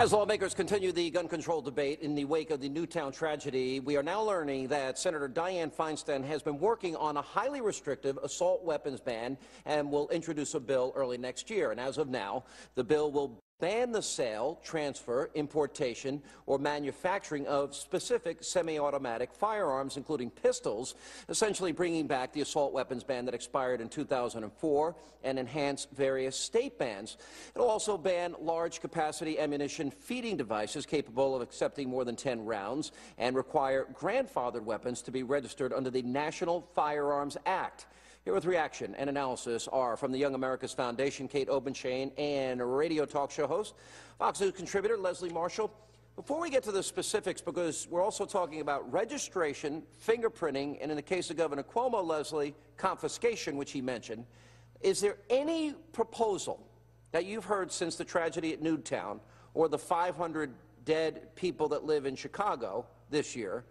As lawmakers continue the gun control debate in the wake of the Newtown tragedy, we are now learning that Senator Dianne Feinstein has been working on a highly restrictive assault weapons ban and will introduce a bill early next year. And as of now, the bill will ban the sale, transfer, importation, or manufacturing of specific semi-automatic firearms, including pistols, essentially bringing back the assault weapons ban that expired in 2004 and enhance various state bans. It will also ban large-capacity ammunition feeding devices capable of accepting more than 10 rounds and require grandfathered weapons to be registered under the National Firearms Act. Here with reaction and analysis are from the Young America's Foundation, Kate Obenshain, and radio talk show host, Fox News contributor Leslie Marshall. Before we get to the specifics, because we're also talking about registration, fingerprinting, and in the case of Governor Cuomo, Leslie, confiscation, which he mentioned, is there any proposal that you've heard since the tragedy at Newtown or the 500 dead people that live in Chicago this year,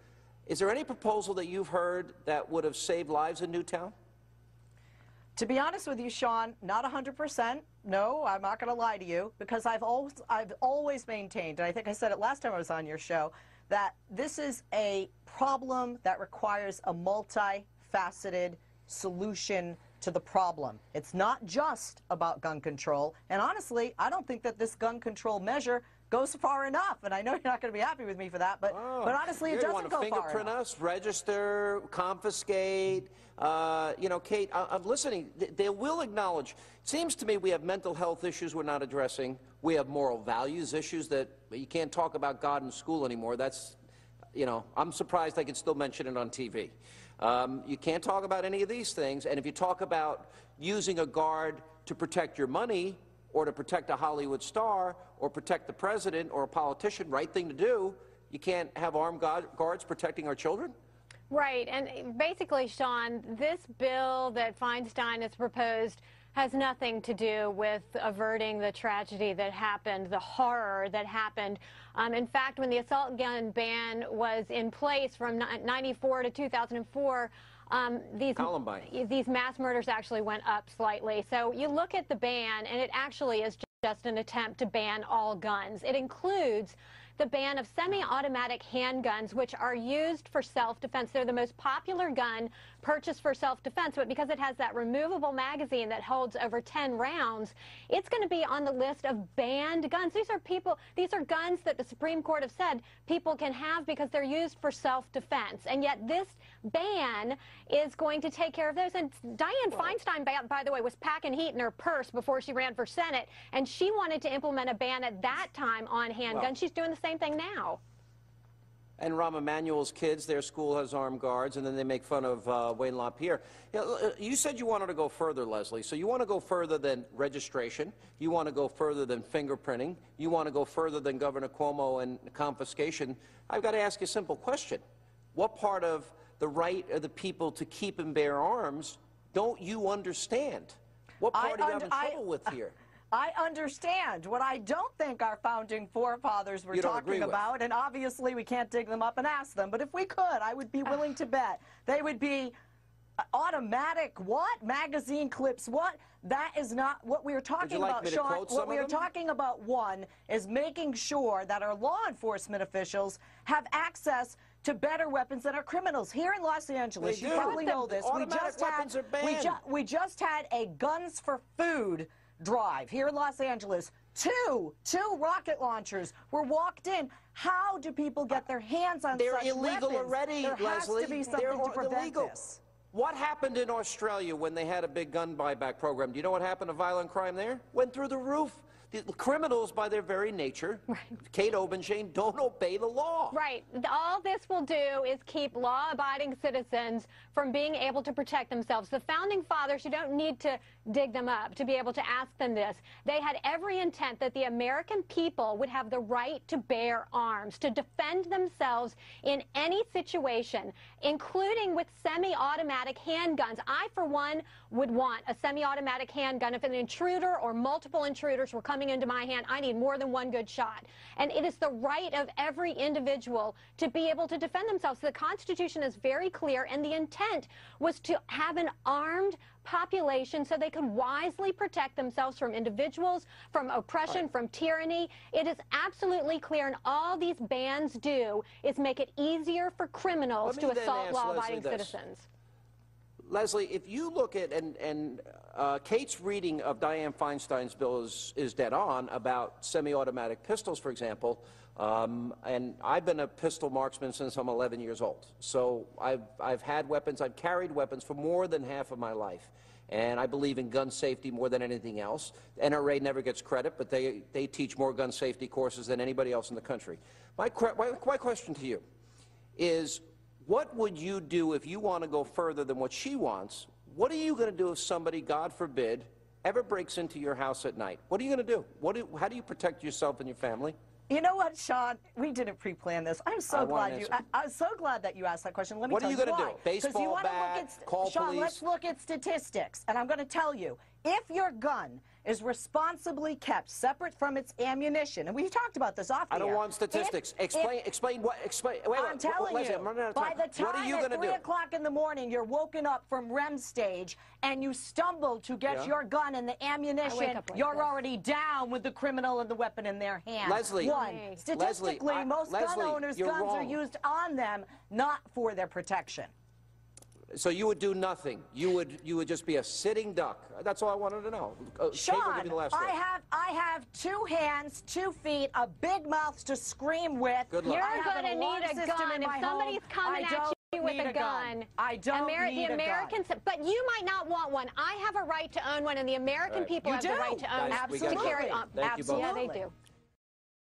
is there any proposal that you've heard that would have saved lives in Newtown? To be honest with you, Sean, not 100%. No, I'm not going to lie to you, because I've always maintained, and I think I said it last time I was on your show, that this is a problem that requires a multifaceted solution to the problem. It's not just about gun control, and honestly, I don't think that this gun control measure goes far enough, and I know you're not going to be happy with me for that, but honestly, it doesn't go far enough. You want to fingerprint us, register, confiscate. You know, Kate, I'm listening. They will acknowledge. It seems to me we have mental health issues we're not addressing. We have moral values issues that you can't talk about God in school anymore. That's, you know, I'm surprised I can still mention it on TV. You can't talk about any of these things, and if you talk about using a guard to protect your money, or to protect a Hollywood star, or protect the president or a politician, right thing to do, you can't have armed guards protecting our children? Right, and basically, Sean, this bill that Feinstein has proposed has nothing to do with averting the tragedy that happened, the horror that happened. In fact, when the assault gun ban was in place from 94 to 2004, these mass murders actually went up slightly. So you look at the ban, and it actually is just an attempt to ban all guns. It includes the ban of semi-automatic handguns, which are used for self-defense. They're the most popular gun purchased for self-defense, but because it has that removable magazine that holds over 10 rounds, it's going to be on the list of banned guns. These are guns that the Supreme Court have said people can have because they're used for self-defense. And yet this ban is going to take care of those. And Dianne Feinstein, by the way, was packing heat in her purse before she ran for Senate, and she wanted to implement a ban at that time on handguns. She's doing the same thing now. And Rahm Emanuel's kids, their school has armed guards, and then they make fun of Wayne LaPierre. You said you wanted to go further, Leslie. So you want to go further than registration. You want to go further than fingerprinting. You want to go further than Governor Cuomo and confiscation. I've got to ask you a simple question. What part of the right of the people to keep and bear arms don't you understand? What part are you having trouble with here? I understand. What I don't think our founding forefathers were talking about, and obviously we can't dig them up and ask them, but if we could, I would be willing to bet they would be automatic what? Magazine clips what? That is not what we are talking about, Sean. What we are talking about, one, is making sure that our law enforcement officials have access to better weapons than our criminals. Here in Los Angeles, you probably know this, we just had a Guns for Food drive here in Los Angeles. Two rocket launchers were walked in. How do people get their hands on such weapons? They're illegal already, Leslie. There has to be something to prevent this. What happened in Australia when they had a big gun buyback program? Do you know what happened to violent crime there? Went through the roof. The criminals, by their very nature, Kate Obenshain, don't obey the law. Right. All this will do is keep law-abiding citizens from being able to protect themselves. The Founding Fathers, you don't need to dig them up to be able to ask them this. They had every intent that the American people would have the right to bear arms, to defend themselves in any situation, including with semi-automatic handguns. I, for one, would want a semi-automatic handgun if an intruder or multiple intruders were coming coming into my hand. I need more than one good shot. And it is the right of every individual to be able to defend themselves. The Constitution is very clear, and the intent was to have an armed population so they could wisely protect themselves from individuals, from oppression, from tyranny. It is absolutely clear, and all these bans do is make it easier for criminals to assault law-abiding citizens. Leslie, if you look at, Kate's reading of Dianne Feinstein's bill is dead on about semi-automatic pistols, for example, and I've been a pistol marksman since I'm 11 years old. So I've had weapons, I've carried weapons for more than half of my life. And I believe in gun safety more than anything else. NRA never gets credit, but they teach more gun safety courses than anybody else in the country. My question to you is, what would you do if you want to go further than what she wants? What are you going to do if somebody, God forbid, ever breaks into your house at night? What are you going to do? How do you protect yourself and your family? You know what, Sean? We didn't pre-plan this. I'm so glad I'm so glad that you asked that question. Let me tell you why. What are you going to do? Baseball bat, call Sean, police? let's look at statistics, and I'm going to tell you, if your gun is responsibly kept separate from its ammunition, and we talked about this off the air. I don't want statistics. Explain what. I'm telling Leslie, you, I'm running out of time. by the time what are you at going to 3 do? o'clock in the morning you're woken up from REM stage and you stumble to get your gun and the ammunition, you're already down with the criminal and the weapon in their hand. Leslie, statistically, most gun owners' guns are used on them, not for their protection. So you would do nothing. You would just be a sitting duck. That's all I wanted to know. Sean, Kate will give you the last word. I have 2 hands, 2 feet, a big mouth to scream with. Good luck. You're going to need a gun. If somebody's coming at you with a gun, I don't need a gun. But you might not want one. I have a right to own one, and the American people have the right to own Absolutely. to carry on. Thank you both. Yeah, they do.